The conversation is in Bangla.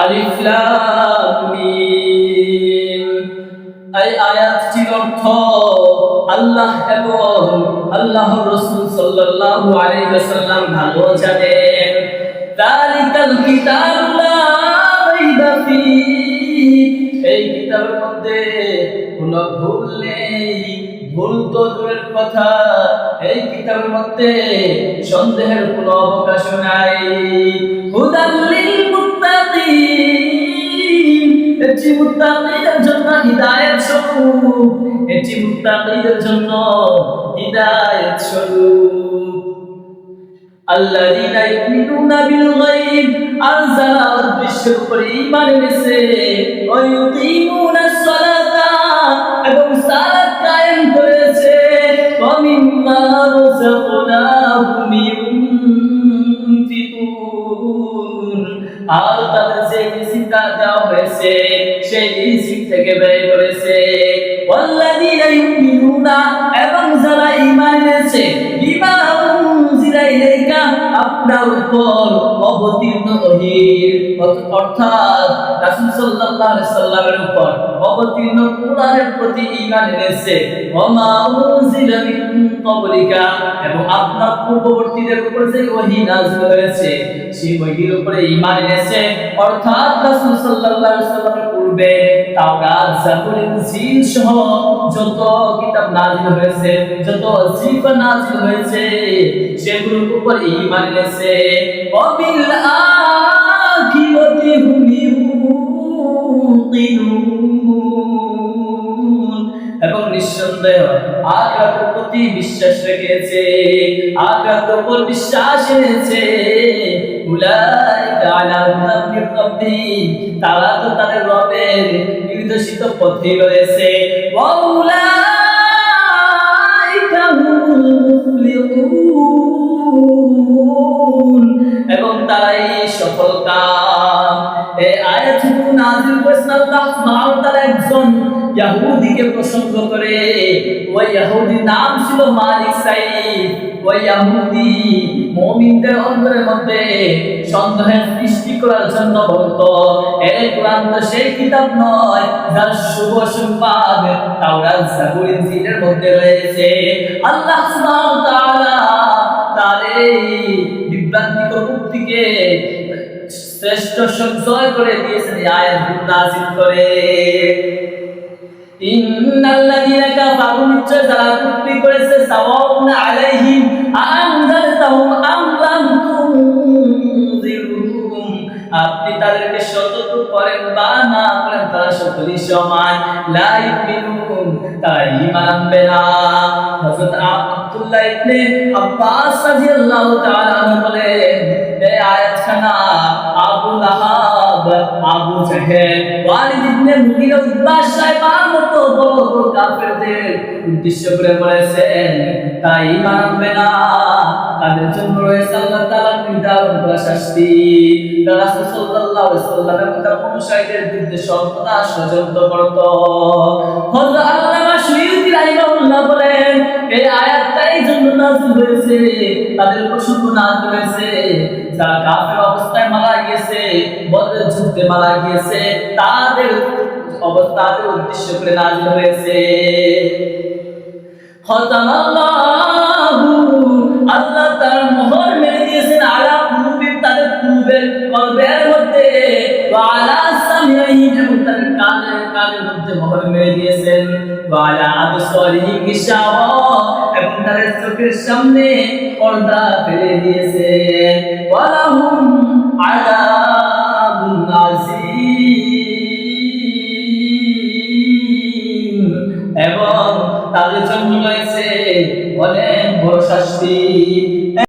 আলিফ লাম মিম। এই আয়াতটির অর্থ আল্লাহ এবং আল্লাহর রাসূল সাল্লাল্লাহু আলাইহি ওয়াসাল্লাম ভালো জানেন। যালিকাল কিতাবু লা রাইবা ফীহ। এই কিতাবের মধ্যে কোনো ভুল নেই, ভুল তো দূরের কথা, এই কিতাবের মধ্যে সন্দেহের কোনো অবকাশ নাই। হুদাল লিল মুত্তাকিন, এটি মুত্তাকিদের জন্য হিদায়াত স্বরূপ, এটি মুত্তাকিদের জন্য হিদায়াত স্বরূপ। আল্লাযীনা ইউমিনুনা বিল গায়ব, আর যারা অদৃশ্যের উপরে ঈমান এনেছে, ওয়া ইউকিমুনাস সালাতা, এবং সালাত কায়েম করেছে, ওয়া মিম্মা রাযাকনাহুম ইউনফিকুন, আর তাদের যে রিজিকটা দেওয়া হয়েছে সেই রিজিক থেকে ব্যয় করেছে। ওয়াল্লাযীনা ইউমিনুনা, এবং যারা ঈমান এনেছে, বিমা উনজিলা ইলাইকা, আপনার উপর অবতীর্ণ ওহীর, অর্থাৎ রাসূল সাল্লাল্লাহু আলাইহি সাল্লামের উপর অবতীর্ণ কুরআনের প্রতি ঈমান এনেছে। ওমা উনজিলা মিন ক্বাবলিকা, এবং আপনার পূর্ববর্তীদের উপর যে ওহী নাযিল হয়েছে সেই ওহীর উপরে ঈমান এনেছে। অর্থাৎ রাসূল সাল্লাল্লাহু আলাইহি সাল্লামের পূর্বে তাওরাত, জাবুর, ইনজিল সহ যত কিতাব নাযিল হয়েছে, যত ওয়াজিফা নাযিল হয়েছে, সেগুলোর উপর ঈমান এনেছে। ওয়াবিল আখিরাতি হুম ইউকিনুন, এবং নিঃসন্দেহ আখিরাতের প্রতি বিশ্বাস রেখেছে, আখিরাতের উপর বিশ্বাস এনেছে। উলাইকা আলা হুদাম মির রাব্বিহিম, তারা তো তাদের রবের নির্দেশিত পথে রয়েছে। ওয়া উলাইকা হুমুল মুফলিহুন, এবং তারাই সফল কাম। এই আয়াতটি নাযিল করেছেন আল্লাহ সুবহানাহু ওয়া তাআলা একজন ইহুদিকে প্রসঙ্গ করে। ওই ইহুদির নাম ছিল মালিক সাইদ। ওই ইহুদি মুমিনদের অন্তরের মধ্যে সন্দেহের সৃষ্টি করার জন্য বলতো, এই কোরআন তো সেই কিতাব নয় যার শুভ সংবাদ তাওরাত, জাবুর, ইনজিলের মধ্যে রয়েছে। আল্লাহ সুবহানাহু ওয়া তাআলা তার এই বিভ্রান্তিকর উক্তিকে শ্রেষ্ঠ সঞ্চয় করে দিয়েছেন এই আয়াতগুলো নাযিল করে। ইন্নাল্লাযীনা কাফারু, নিশ্চয় যারা কুফরি করেছে, সাওয়াউন আলাইহিম আনযারতাহুম আম লাম তুনযিরহুম, আপনি তাদেরকে সতর্ক করেন বা না করেন তারা সকলেই সমান। লা ইউমিনুন, তারা ঈমান আনবে না। হযরত আব্দুল্লাহ ইবনে আব্বাস রাদিয়াল্লাহু তাআলা আনহু বলেন, এই আয়াতখানা আবু লাহাব, আবু জাহেল, ওয়ালিদ ইবনে মুগীরা, উতবা, শায়বার মতো বড় বড় কাফেরদের উদ্দেশ্য করে বলেছেন, তাই ঈমান আনবে না, তাদের জন্য রয়েছে আল্লাহ তাআলার নির্ধারণ করা শাস্তি। তারা রাসূল সাল্লাল্লাহু আলাইহি ওয়াসাল্লাম এবং তার অনুসারীদের বিরুদ্ধে সর্বদা ষড়যন্ত্র করত। হযরত আল্লামা সুয়ুতী রাহিমাহুল্লাহ বলেন, এই আয়াতটা এই জন্য নাযিল হয়েছে, তাদের প্রসঙ্গ নাযিল হয়েছে যারা কাফের অবস্থায় মারা গিয়েছে, বদরের যুদ্ধে মারা গিয়েছে, তাদের অবস্থাকে উদ্দেশ্য করে নাযিল হয়েছে। খতামাল্লাহু, আল্লাহ তার মোহর মেরে দিয়েছেন আলা কুলুবিহিম, তাদের কলবের মধ্যে, ওয়া আলা সামিইহিম, এবং তাদের কানের মধ্যে মোহর মেরে দিয়েছেন, ওয়া আলা আবসারিহিম গিশাওয়া, এবং তাদের চোখের সামনে পর্দা ফেলে দিয়েছেন। ওয়া লাহুম আযাবুন আযীম, এবং তাদের জন্য রয়েছে অনেক বড় শাস্তি।